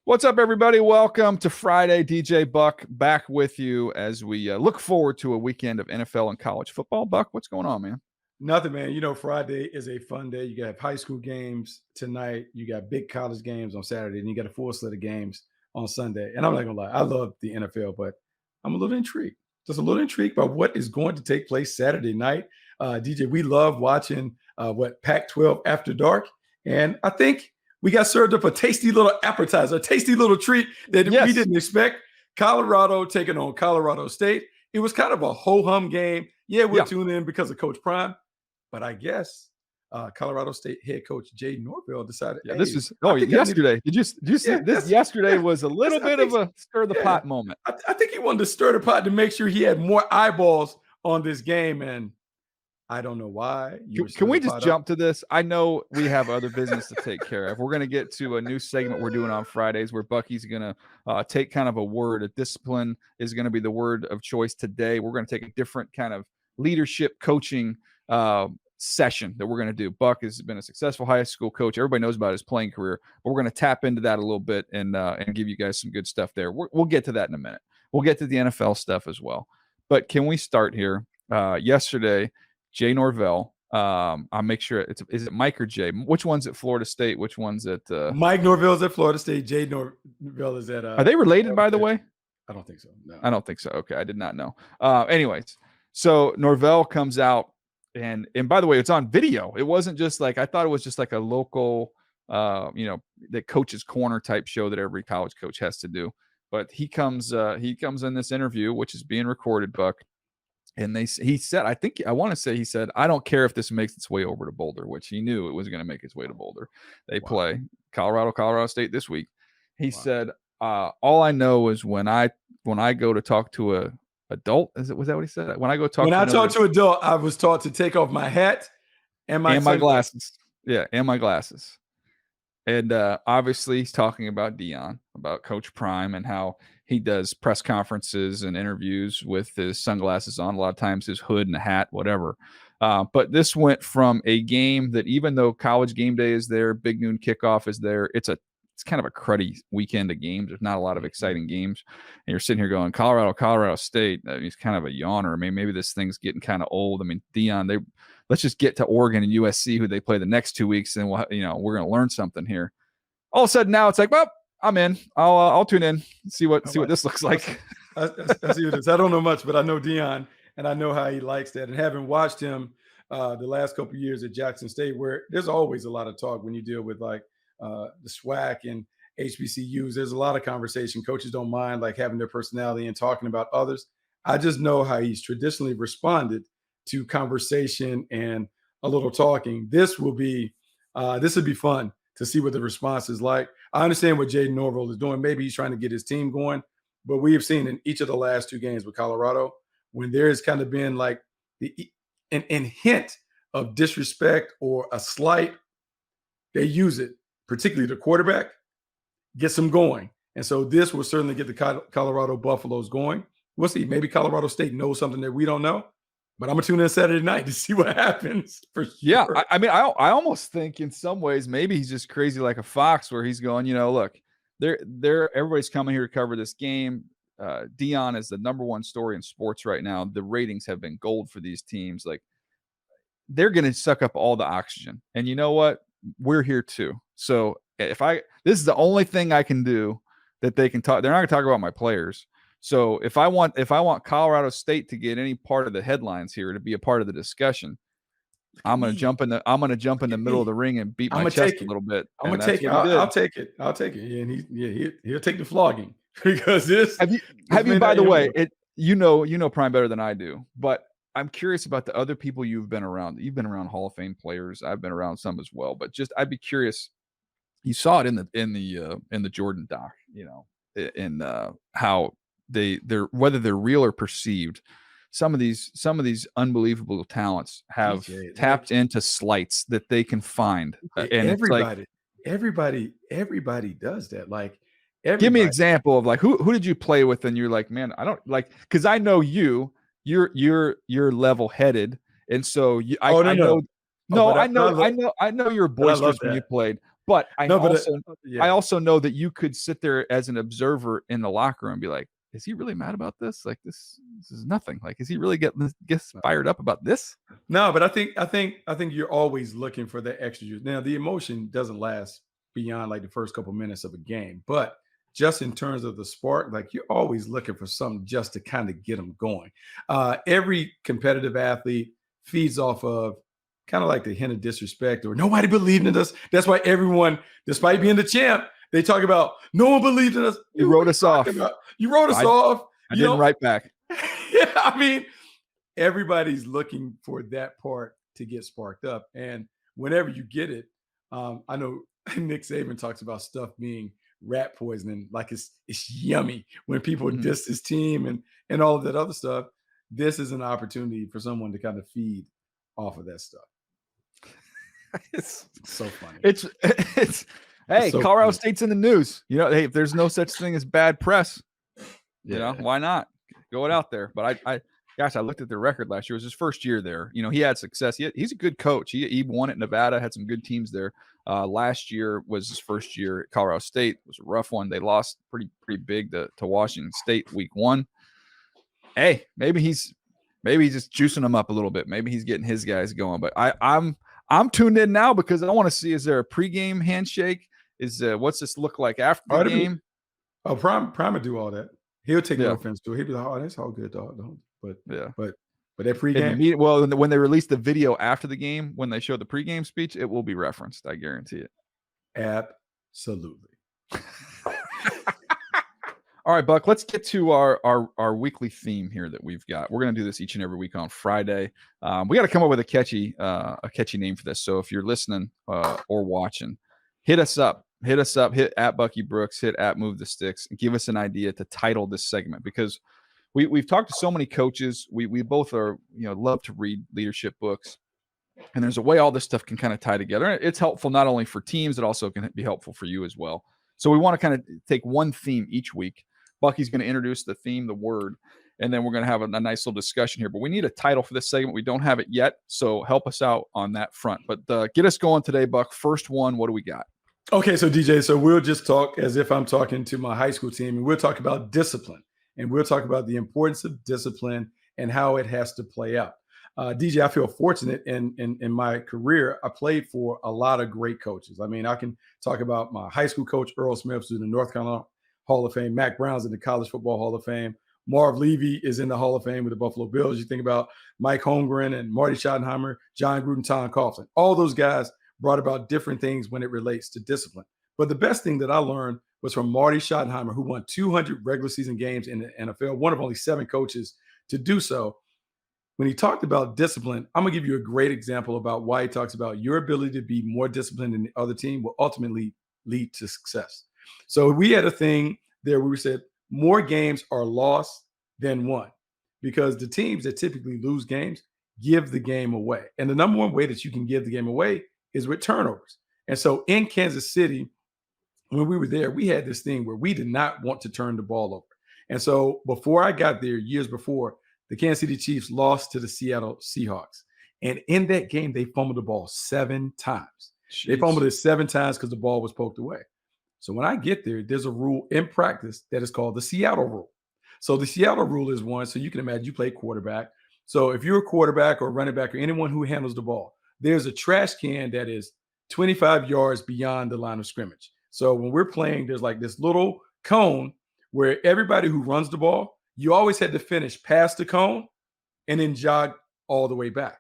What's up, everybody? Welcome to Friday. DJ Buck back with you as we look forward to a weekend of NFL and college football. Buck, what's going on, man? Nothing, man. You know, Friday is a fun day. You got high school games tonight. You got big college games on Saturday, and you got a full slate of games on Sunday. And I'm not gonna lie, I love the NFL, but I'm a little intrigued, just a little intrigued by what is going to take place Saturday night. DJ, we love watching Pac-12 After Dark, and I think we got served up a tasty little appetizer, a tasty little treat that we didn't expect. Colorado taking on Colorado State. It was kind of a ho-hum game. Yeah, we'll tune in because of Coach Prime. But I guess Colorado State head coach Jay Norvell decided. Yeah, this is yesterday. Did you see this? Yesterday was a little bit of a stir the pot moment. I think he wanted to stir the pot to make sure he had more eyeballs on this game, and I don't know why. Can we just jump to this? I know we have other business to take care of. We're going to get to a new segment we're doing on Fridays where Bucky's going to take kind of a word. A discipline is going to be the word of choice today. We're going to take a different kind of leadership coaching session that we're going to do. Buck has been a successful high school coach. Everybody knows about his playing career, but we're going to tap into that a little bit and give you guys some good stuff there. We'll get to that in a minute. We'll get to the NFL stuff as well. But can we start here? Yesterday, Jay Norvell. I'll make sure is it Mike or Jay? Which one's at Florida State? Which one's at Mike Norvell's at Florida State. Jay Norvell is at Are they related, by the way? I don't think so. No. I don't think so. Okay, I did not know. Anyways, so Norvell comes out and by the way, it's on video. It wasn't just like I thought it was just like a local the coach's corner type show that every college coach has to do. But he comes in this interview, which is being recorded, Buck. And he said, he said, I don't care if this makes its way over to Boulder, which he knew it was going to make its way to Boulder. They play Colorado State this week. He said, all I know is when I go to talk to a adult, was that what he said? When I go talk to adult, I was taught to take off my hat and my glasses. Yeah, and my glasses. And obviously he's talking about Deion, about Coach Prime, and how he does press conferences and interviews with his sunglasses on, a lot of times his hood and a hat, whatever. But this went from a game that, even though College Game Day is there, Big Noon Kickoff is there, it's kind of a cruddy weekend of games. There's not a lot of exciting games. And you're sitting here going, Colorado State, he's kind of a yawner. I mean, maybe this thing's getting kind of old. I mean, Deion, let's just get to Oregon and USC, who they play the next 2 weeks, and we're going to learn something here. All of a sudden now it's like, well, I'm in. I'll tune in, see what this looks like. I see what it is. I don't know much, but I know Deion, and I know how he likes that. And having watched him the last couple of years at Jackson State, where there's always a lot of talk when you deal with like the SWAC and HBCUs. There's a lot of conversation. Coaches don't mind like having their personality and talking about others. I just know how he's traditionally responded to conversation and a little talking. This would be fun to see what the response is like. I understand what Jay Norvell is doing. Maybe he's trying to get his team going, but we have seen in each of the last 2 games with Colorado, when there has kind of been like an hint of disrespect or a slight, they use it, particularly the quarterback, gets them going. And so this will certainly get the Colorado Buffaloes going. We'll see. Maybe Colorado State knows something that we don't know. But I'm going to tune in Saturday night to see what happens. For sure. Yeah, I mean, I almost think in some ways maybe he's just crazy like a fox, where he's going, look, everybody's coming here to cover this game. Deion is the number one story in sports right now. The ratings have been gold for these teams. Like, they're going to suck up all the oxygen. And you know what? We're here too. So this is the only thing I can do that they can talk. They're not going to talk about my players. So if I want Colorado State to get any part of the headlines here, to be a part of the discussion, I'm going to jump in the middle of the ring and beat my chest a little bit. I'm going to take it. I'll take it. And he'll take the flogging, because this. Have you by the way, you know Prime better than I do, but I'm curious about the other people you've been around. You've been around Hall of Fame players. I've been around some as well, but I'd be curious. You saw it in the Jordan doc, in how they're whether they're real or perceived. Some of these unbelievable talents have tapped into slights that they can find, and everybody does that. Like, give me an example of like who did you play with, and you're like, man, I don't like, because I know you're level headed, and so I know you're boisterous when you played, But No, but I yeah. also know that you could sit there as an observer in the locker room and be like, "Is he really mad about this? Like this is nothing. Like, is he really gets fired up about this?" No, but I think you're always looking for that extra juice. Now, the emotion doesn't last beyond like the first couple minutes of a game, but just in terms of the spark, like you're always looking for something just to kind of get them going. Every competitive athlete feeds off of kind of like the hint of disrespect or nobody believed in us. That's why everyone, despite being the champ, they talk about no one believed in us. You Dude, what wrote are you us talking off. about? You wrote us I off. I You didn't know, write back. yeah, I mean, everybody's looking for that part to get sparked up. And whenever you get it, I know Nick Saban talks about stuff being rat poisoning, like it's yummy when people Mhm. diss his team and all of that other stuff. This is an opportunity for someone to kind of feed off of that stuff. It's It's so funny. it's It's hey, so Colorado funny. State's in the news. Hey, if there's no such thing as bad press, Yeah. why not? Go it out there. But gosh, I looked at their record last year. It was his first year there. He had success. He's a good coach. He won at Nevada, had some good teams there. Last year was his first year at Colorado State. It was a rough one. They lost pretty big to Washington State week 1. Hey, maybe he's just juicing them up a little bit. Maybe he's getting his guys going. But I'm tuned in now because I want to see, is there a pregame handshake? What's this look like after the Oh, game? Prime would do all that. He'll take no Yeah, offense to it. He'll be like, "Oh, that's all good, dog." Don't. But yeah. but but that In the pregame, meet, well, when they release the video after the game, when they show the pregame speech, it will be referenced. I guarantee it. absolutely. All right, Buck. Let's get to our weekly theme here that we've got. We're going to do this each and every week on Friday. We got to come up with a catchy name for this. So if you're listening or watching, hit us up. Hit us up. Hit at Bucky Brooks. Hit at Move the Sticks. And give us an idea to title this segment because we've talked to so many coaches. We both are love to read leadership books. And there's a way all this stuff can kind of tie together. It's helpful not only for teams, it also can be helpful for you as well. So we want to kind of take one theme each week. Bucky's going to introduce the theme, the word, and then we're going to have a nice little discussion here. But we need a title for this segment. We don't have it yet, so help us out on that front. But get us going today, Buck. First one, what do we got? Okay, so DJ, so we'll just talk as if I'm talking to my high school team, and we'll talk about discipline, and we'll talk about the importance of discipline and how it has to play out. DJ, I feel fortunate in my career. I played for a lot of great coaches. I mean, I can talk about my high school coach, Earl Smith, who's in the North Carolina Hall of Fame. Mac Brown's in the College Football Hall of Fame. Marv Levy is in the Hall of Fame with the Buffalo Bills. You think about Mike Holmgren and Marty Schottenheimer, John Gruden, Tom Coughlin. All those guys brought about different things when it relates to discipline. But the best thing that I learned was from Marty Schottenheimer, who won 200 regular season games in the NFL, one of only 7 coaches to do so. When he talked about discipline, I'm going to give you a great example about why he talks about your ability to be more disciplined than the other team will ultimately lead to success. So we had a thing there where we said more games are lost than won because the teams that typically lose games give the game away. And the number one way that you can give the game away is with turnovers. And so in Kansas City, when we were there, we had this thing where we did not want to turn the ball over. And so before I got there, years before, the Kansas City Chiefs lost to the Seattle Seahawks. And in that game, they fumbled the ball 7 times. They Jeez. fumbled it 7 times because the ball was poked away. So when I get there, there's a rule in practice that is called the Seattle rule. So the Seattle rule is one. So you can imagine you play quarterback. So if you're a quarterback or running back or anyone who handles the ball, there's a trash can that is 25 yards beyond the line of scrimmage. So when we're playing, there's like this little cone where everybody who runs the ball, you always had to finish past the cone and then jog all the way back.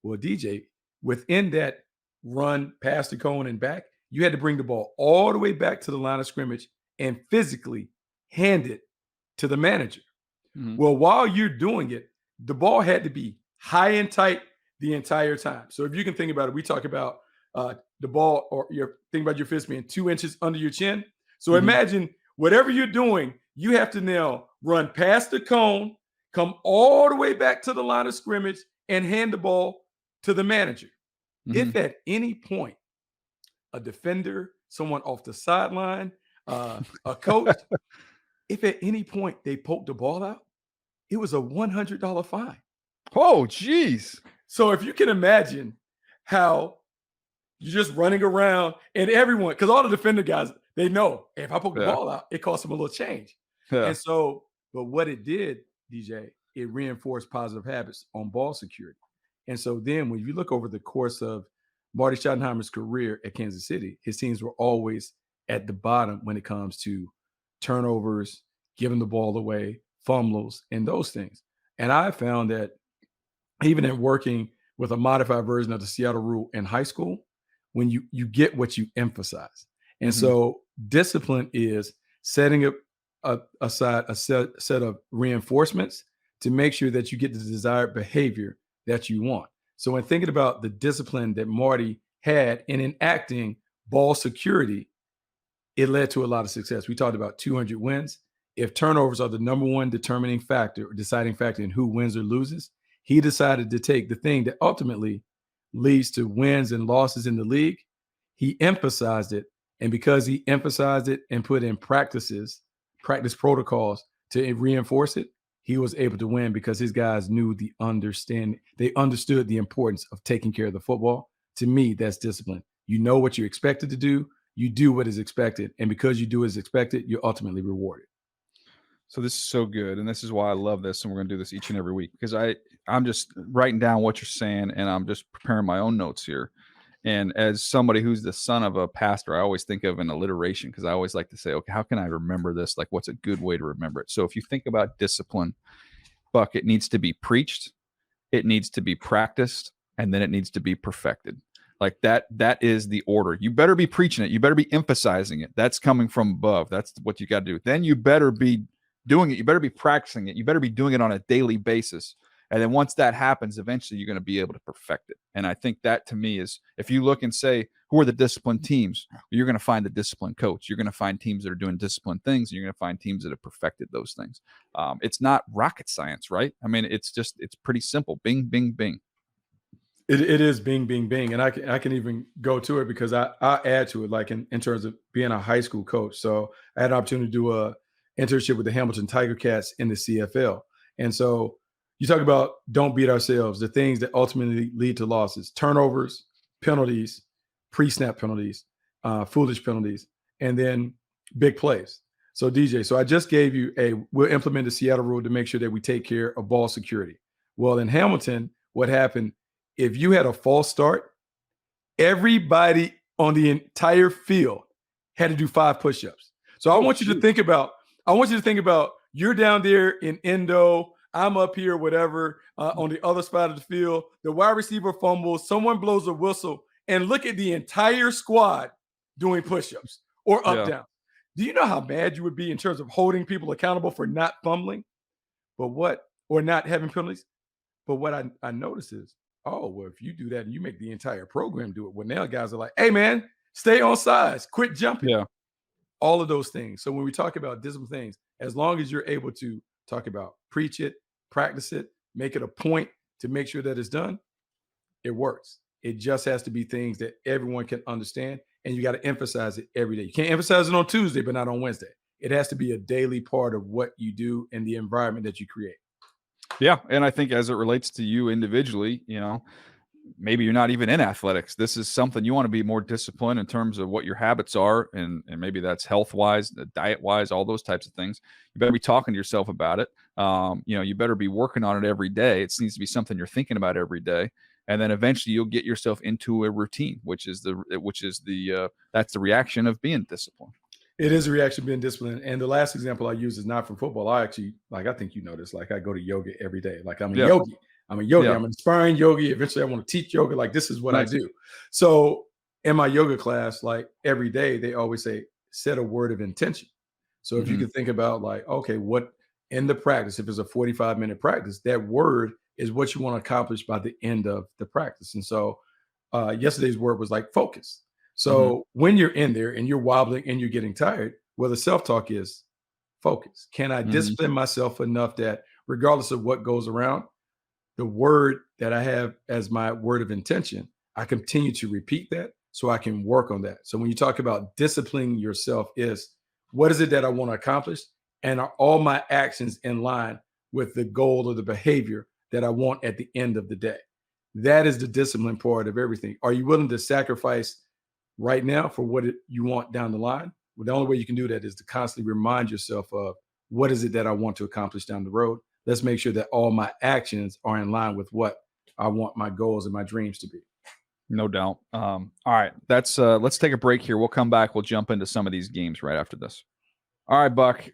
Well, DJ, within that run past the cone and back, you had to bring the ball all the way back to the line of scrimmage and physically hand it to the manager. Mhm. Well, while you're doing it, the ball had to be high and tight the entire time. So if you can think about it, we talk about the ball or you're thinking about your fist being 2 inches under your chin. So Mhm. imagine whatever you're doing, you have to now run past the cone, come all the way back to the line of scrimmage, and hand the ball to the manager. If Mhm. at any point a defender, someone off the sideline, a coach, if at any point they poked the ball out, it was a $100 fine. Oh, jeez. So if you can imagine how You're just running around, and everyone, because all the defender guys, they know if I poke the Yeah. ball out, it costs them a little change. Yeah. And so, but what it did, DJ, it reinforced positive habits on ball security. And so then when you look over the course of Marty Schottenheimer's career at Kansas City, his teams were always at the bottom when it comes to turnovers, giving the ball away, fumbles, and those things. And I found that even in working with a modified version of the Seattle rule in high school, when you get what you emphasize. And Mhm. so discipline is setting up aside a set of reinforcements to make sure that you get the desired behavior that you want. So when thinking about the discipline that Marty had in enacting ball security, it led to a lot of success. We talked about 200 wins. If turnovers are the number one determining factor or deciding factor in who wins or loses, he decided to take the thing that ultimately leads to wins and losses in the league. He emphasized it. And because he emphasized it and put in practice protocols to reinforce it, he was able to win because his guys knew they understood the importance of taking care of the football. To me, that's discipline. You know what you're expected to do, you do what is expected. And because you do as expected, you're ultimately rewarded. So this is so good, and this is why I love this, and we're gonna do this each and every week because I'm just writing down what you're saying, and I'm just preparing my own notes here. And as somebody who's the son of a pastor, I always think of an alliteration because I always like to say, okay, how can I remember this? Like, what's a good way to remember it? So if you think about discipline, Buck, it needs to be preached, it needs to be practiced, and then it needs to be perfected. Like that is the order. You better be preaching it, you better be emphasizing it. That's coming from above. That's what you got to do. Then you better be doing it, you better be practicing it, you better be doing it on a daily basis. And then once that happens, eventually you're going to be able to perfect it. And I think that to me is, if you look and say who are the disciplined teams, you're going to find the disciplined coach, you're going to find teams that are doing disciplined things, and you're going to find teams that have perfected those things. It's not rocket science, right? I mean, it's pretty simple. Bing, bing, bing. It is bing, bing, bing. And I can even go to it because I add to it, like in terms of being a high school coach. So I had an opportunity to do a internship with the Hamilton Tiger Cats in the CFL. And so you talk about don't beat ourselves, the things that ultimately lead to losses, turnovers, penalties, pre-snap penalties, foolish penalties, and then big plays. So DJ, so I just gave you we'll implement the Seattle rule to make sure that we take care of ball security. Well, in Hamilton, what happened, if you had a false start, everybody on the entire field had to do 5 push-ups. So Oh, shoot. I want you to think about you're down there in endo, I'm up here, whatever, on the other side of the field. The wide receiver fumbles, someone blows a whistle, and look at the entire squad doing push-ups or up Yeah. down. Do you know how mad you would be in terms of holding people accountable for not fumbling, or not having penalties? But what I notice is, oh, well, if you do that and you make the entire program do it, well, now guys are like, hey, man, stay on sides, quit jumping, Yeah. all of those things. So when we talk about discipline things, as long as you're able to talk about preach it, practice it, make it a point to make sure that it's done, it works. It just has to be things that everyone can understand. And you got to emphasize it every day. You can't emphasize it on Tuesday, but not on Wednesday. It has to be a daily part of what you do and the environment that you create. Yeah, and I think as it relates to you individually, maybe you're not even in athletics. This is something you want to be more disciplined in terms of what your habits are, and maybe that's health wise, diet wise, all those types of things. You better be talking to yourself about it. You better be working on it every day. It needs to be something you're thinking about every day, and then eventually you'll get yourself into a routine, that's the reaction of being disciplined. It is a reaction being disciplined. And the last example I use is not from football. I actually, I think you know this, like I go to yoga every day. Like I'm a Yeah, yogi. I'm a yogi. yeah, I'm an inspiring yogi. Eventually I want to teach yoga. Like this is what I nice. do. So in my yoga class, like every day, they always say, set a word of intention. So if you Hmm. could think about like, okay, what in the practice, if it's a 45-minute practice, that word is what you want to accomplish by the end of the practice. And so yesterday's word was like focus. Hmm. So when you're in there and you're wobbling and you're getting tired, well, the self-talk is focus. Can I Hmm. discipline myself enough that regardless of what goes around, the word that I have as my word of intention, I continue to repeat that so I can work on that. So when you talk about disciplining yourself, is what is it that I want to accomplish? And are all my actions in line with the goal or the behavior that I want at the end of the day? That is the discipline part of everything. Are you willing to sacrifice right now for what you want down the line? Well, the only way you can do that is to constantly remind yourself of what is it that I want to accomplish down the road. Let's make sure that all my actions are in line with what I want my goals and my dreams to be. No doubt. All right, let's take a break here. We'll come back. We'll jump into some of these games right after this. All right, Buck.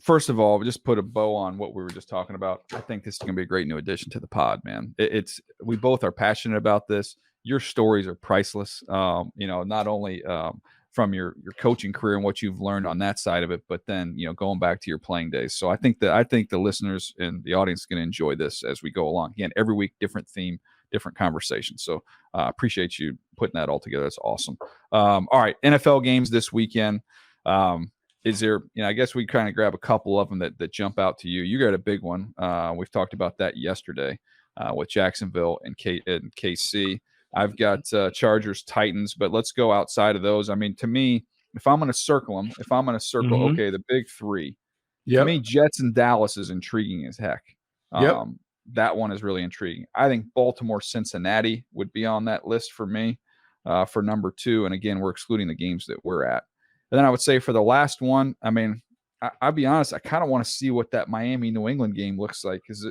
First of all, just put a bow on what we were just talking about. I think this is going to be a great new addition to the pod, man. We both are passionate about this. Your stories are priceless. Not only from your coaching career and what you've learned on that side of it, but then going back to your playing days. So I think the listeners and the audience are going to enjoy this as we go along. Again, every week, different theme, different conversation. So appreciate you putting that all together. That's awesome. All right, NFL games this weekend. Is there, I guess we kind of grab a couple of them that jump out to you. You got a big one. We've talked about that yesterday with Jacksonville and KC. I've got Chargers, Titans, but let's go outside of those. I mean, to me, if I'm going to circle them, okay, the big three. To me, Jets and Dallas is intriguing as heck. That one is really intriguing. I think Baltimore, Cincinnati would be on that list for me for number 2. And again, we're excluding the games that we're at. And then I would say for the last one, I mean, I'll be honest, I kind of want to see what that Miami-New England game looks like. Because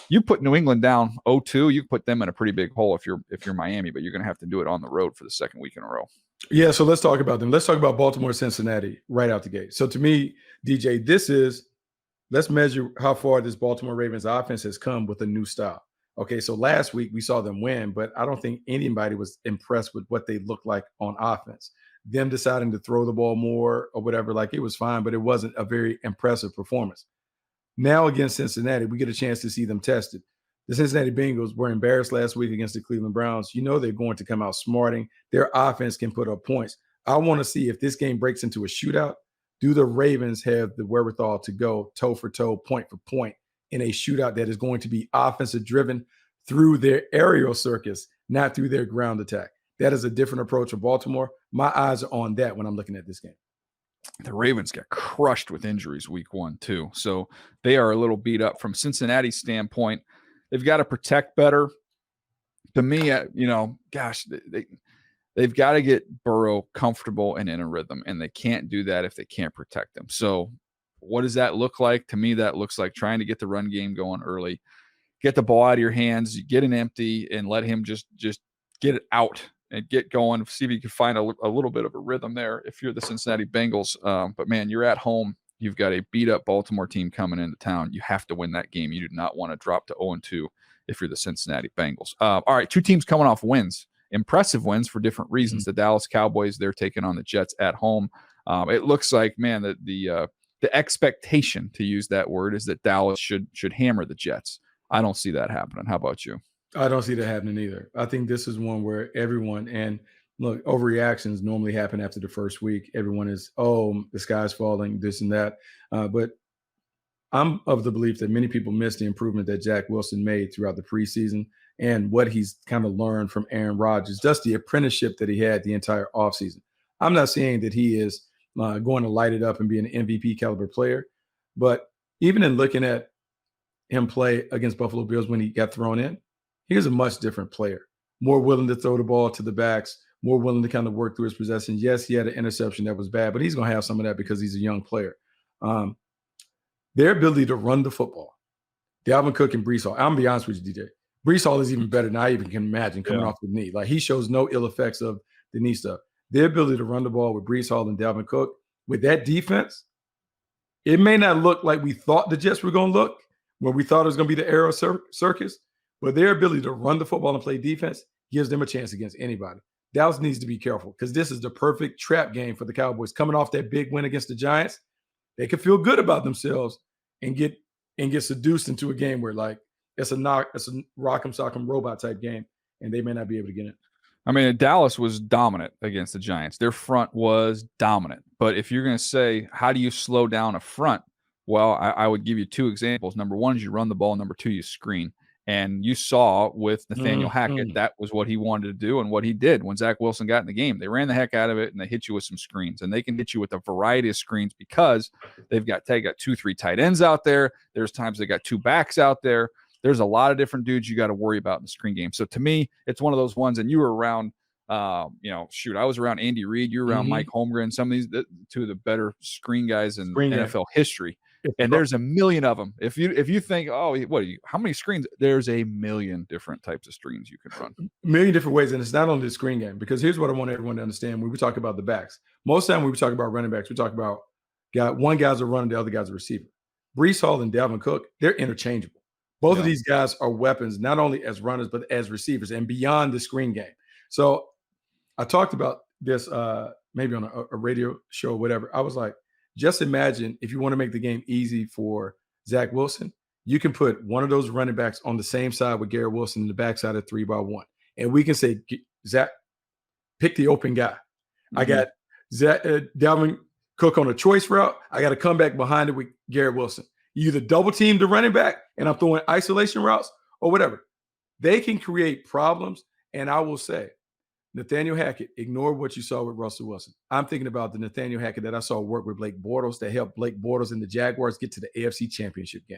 you put New England down 0-2, you put them in a pretty big hole if you're Miami, but you're going to have to do it on the road for the second week in a row. Yeah, so let's talk about them. Let's talk about Baltimore, Cincinnati right out the gate. So to me, DJ, let's measure how far this Baltimore Ravens offense has come with a new style. Okay, so last week we saw them win, but I don't think anybody was impressed with what they looked like on offense. Them deciding to throw the ball more or whatever, like it was fine, but it wasn't a very impressive performance. Now against Cincinnati, we get a chance to see them tested. The Cincinnati Bengals were embarrassed last week against the Cleveland Browns. They're going to come out smarting. Their offense can put up points. I want to see if this game breaks into a shootout. Do the Ravens have the wherewithal to go toe for toe, point for point in a shootout that is going to be offensive driven through their aerial circus, not through their ground attack? That is a different approach for Baltimore. My eyes are on that when I'm looking at this game. The Ravens got crushed with injuries week 1, too. So they are a little beat up. From Cincinnati's standpoint, they've got to protect better. To me, they've got to get Burrow comfortable and in a rhythm, and they can't do that if they can't protect him. So what does that look like? To me, that looks like trying to get the run game going early, get the ball out of your hands, get an empty, and let him just get it out and get going. See if you can find a little bit of a rhythm there if you're the Cincinnati Bengals. But, man, you're at home. You've got a beat-up Baltimore team coming into town. You have to win that game. You do not want to drop to 0-2 if you're the Cincinnati Bengals. All right, 2 teams coming off wins. Impressive wins for different reasons. The Dallas Cowboys, they're taking on the Jets at home. It looks like, man, that the expectation, to use that word, is that Dallas should hammer the Jets. I don't see that happening. How about you? I don't see that happening either. I think this is one where everyone, and look, overreactions normally happen after the first week. Everyone is, the sky's falling, this and that. But I'm of the belief that many people miss the improvement that Jack Wilson made throughout the preseason and what he's kind of learned from Aaron Rodgers, just the apprenticeship that he had the entire offseason. I'm not saying that he is going to light it up and be an MVP caliber player, but even in looking at him play against Buffalo Bills when he got thrown in, he was a much different player, more willing to throw the ball to the backs, more willing to kind of work through his possessions. Yes, he had an interception that was bad, but he's going to have some of that because he's a young player. Their ability to run the football, Dalvin Cook and Breece Hall. I'm going to be honest with you, DJ. Breece Hall is even better than I even can imagine coming off the knee. Like, he shows no ill effects of the knee stuff. Their ability to run the ball with Breece Hall and Dalvin Cook, with that defense, it may not look like we thought the Jets were going to look when we thought it was going to be the aerial circus, but their ability to run the football and play defense gives them a chance against anybody. Dallas needs to be careful because this is the perfect trap game for the Cowboys. Coming off that big win against the Giants, they could feel good about themselves and get seduced into a game where, like, it's a rock'em sock'em robot type game, and they may not be able to get it. I mean, Dallas was dominant against the Giants. Their front was dominant. But if you're going to say, how do you slow down a front? Well, I would give you 2 examples. Number 1 is you run the ball. Number 2, you screen. And you saw with Nathaniel Hackett, that was what he wanted to do and what he did when Zach Wilson got in the game. They ran the heck out of it, and they hit you with some screens. And they can hit you with a variety of screens because they got 2-3 tight ends out there. There's times they got 2 backs out there. There's a lot of different dudes you got to worry about in the screen game. So to me, it's one of those ones. And you were around, I was around Andy Reid. You were around Mike Holmgren. Some of these, two of the better screen guys in Screen game. NFL history. And there's a million of them. If you think, oh, how many screens? There's a million different types of screens you can run. A million different ways, and it's not only the screen game. Because here's what I want everyone to understand: when we talk about the backs, most of the time when we talk about running backs, we talk about one guy's a runner, the other guy's a receiver. Brees Hall and Dalvin Cook, they're interchangeable. Both of these guys are weapons, not only as runners but as receivers, and beyond the screen game. So I talked about this maybe on a radio show or whatever. I was like, just imagine if you want to make the game easy for Zach Wilson, you can put one of those running backs on the same side with Garrett Wilson in the backside of 3-by-1. And we can say, Zach, pick the open guy. I got Dalvin Cook on a choice route. I got to come back behind it with Garrett Wilson. You either double team the running back and I'm throwing isolation routes or whatever. They can create problems. And I will say, Nathaniel Hackett, ignore what you saw with Russell Wilson. I'm thinking about the Nathaniel Hackett that I saw work with Blake Bortles that helped Blake Bortles and the Jaguars get to the AFC Championship game.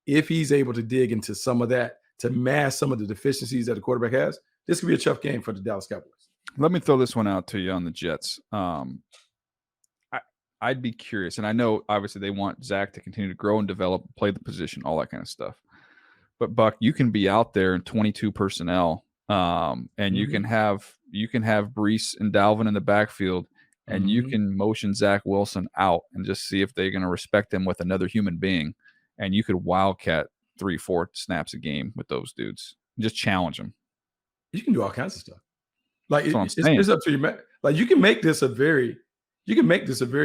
If he's able to dig into some of that to mask some of the deficiencies that the quarterback has, this could be a tough game for the Dallas Cowboys. Let me throw this one out to you on the Jets. I'd be curious, and I know obviously they want Zach to continue to grow and develop, play the position, all that kind of stuff. But Buck, you can be out there in 22 personnel, and you can have Brees and Dalvin in the backfield, and you can motion Zach Wilson out and just see if they're going to respect him with another human being, and you could wildcat 3-4 snaps a game with those dudes. Just challenge them. You can do all kinds of stuff. Like it's up to you. Like you can make this a very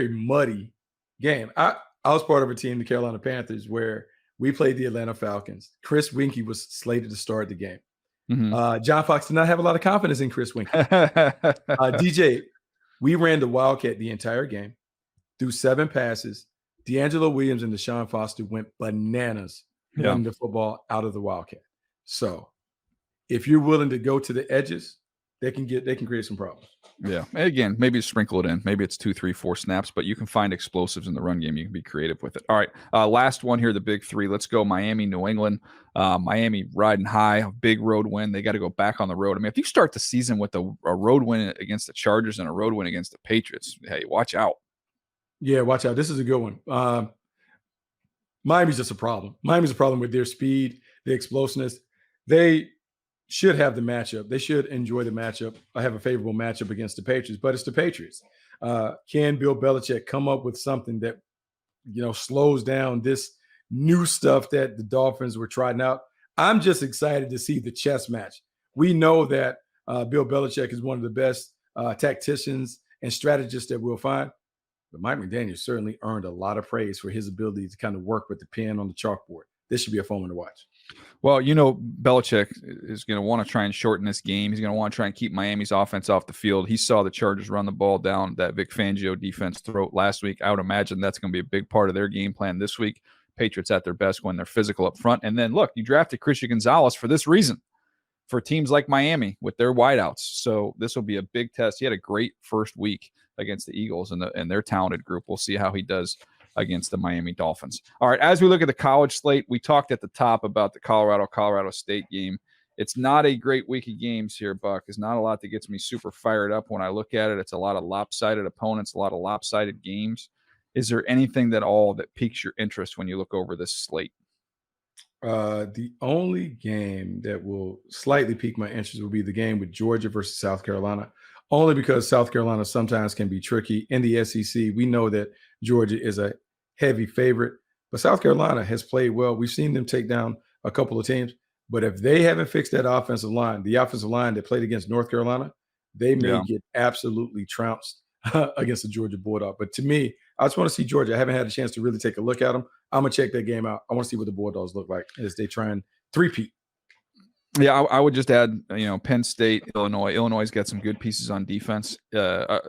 muddy game. I was part of a team, the Carolina Panthers, where we played the Atlanta Falcons. Chris Winkie was slated to start the game. John Fox did not have a lot of confidence in Chris Winkie. DJ, we ran the Wildcat the entire game, threw 7 passes. D'Angelo Williams and Deshaun Foster went bananas running the football out of the Wildcat. So if you're willing to go to the edges, they can create some problems. Yeah. And again, maybe sprinkle it in. Maybe it's 2, 3, 4 snaps, but you can find explosives in the run game. You can be creative with it. All right. Last one here, the big 3. Let's go Miami, New England. Miami riding high, a big road win. They got to go back on the road. I mean, if you start the season with a road win against the Chargers and a road win against the Patriots, hey, watch out. Yeah, watch out. This is a good one. Miami's just a problem. Miami's a problem with their speed, the explosiveness. They should have the matchup. They should enjoy the matchup. I have a favorable matchup against the Patriots, but it's the Patriots. Can Bill Belichick come up with something that, slows down this new stuff that the Dolphins were trying out? I'm just excited to see the chess match. We know that Bill Belichick is one of the best tacticians and strategists that we'll find. But Mike McDaniel certainly earned a lot of praise for his ability to kind of work with the pen on the chalkboard. This should be a fun one to watch. Well, Belichick is going to want to try and shorten this game. He's going to want to try and keep Miami's offense off the field. He saw the Chargers run the ball down that Vic Fangio defense throat last week. I would imagine that's going to be a big part of their game plan this week. Patriots at their best when they're physical up front. And then, look, you drafted Christian Gonzalez for this reason, for teams like Miami with their wideouts. So this will be a big test. He had a great first week against the Eagles and their talented group. We'll see how he does against the Miami Dolphins. All right, as we look at the college slate, we talked at the top about the Colorado State game. It's not a great week of games here, Buck. It's not a lot that gets me super fired up when I look at it. It's a lot of lopsided opponents, a lot of lopsided games. Is there anything that piques your interest when you look over this slate? The only game that will slightly pique my interest will be the game with Georgia versus South Carolina, only because South Carolina sometimes can be tricky. In the SEC, we know that Georgia is a heavy favorite, but South Carolina has played well. We've seen them take down a couple of teams, but if they haven't fixed that offensive line, the offensive line that played against North Carolina, they may get absolutely trounced against the Georgia Bulldog. But to me, I just want to see Georgia. I haven't had a chance to really take a look at them. I'm going to check that game out. I want to see what the Bulldogs look like as they try and three-peat. Yeah, I would just add, Penn State, Illinois. Illinois's got some good pieces on defense.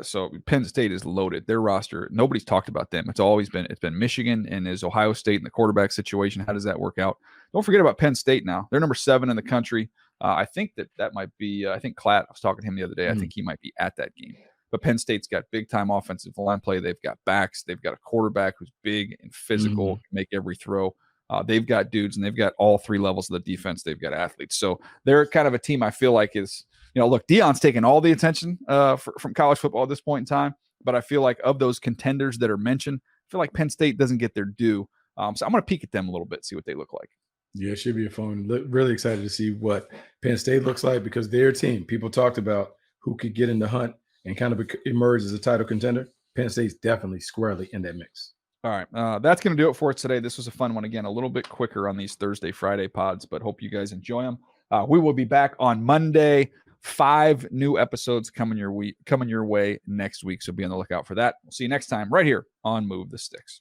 So Penn State is loaded. Their roster, nobody's talked about them. It's been Michigan and is Ohio State in the quarterback situation. How does that work out? Don't forget about Penn State now. They're number 7 in the country. I think that might be. I think Klatt. I was talking to him the other day. I think he might be at that game. But Penn State's got big-time offensive line play. They've got backs. They've got a quarterback who's big and physical, can make every throw. They've got dudes, and they've got all three levels of the defense. They've got athletes. So they're kind of a team I feel like is, look, Deion's taking all the attention from college football at this point in time. But I feel like of those contenders that are mentioned, I feel like Penn State doesn't get their due. So I'm going to peek at them a little bit, see what they look like. Yeah, it should be a fun. Really excited to see what Penn State looks like because their team, people talked about who could get in the hunt and kind of emerge as a title contender. Penn State's definitely squarely in that mix. All right. That's going to do it for us today. This was a fun one. Again, a little bit quicker on these Thursday, Friday pods, but hope you guys enjoy them. We will be back on Monday. 5 new episodes coming your way next week. So be on the lookout for that. We'll see you next time right here on Move the Sticks.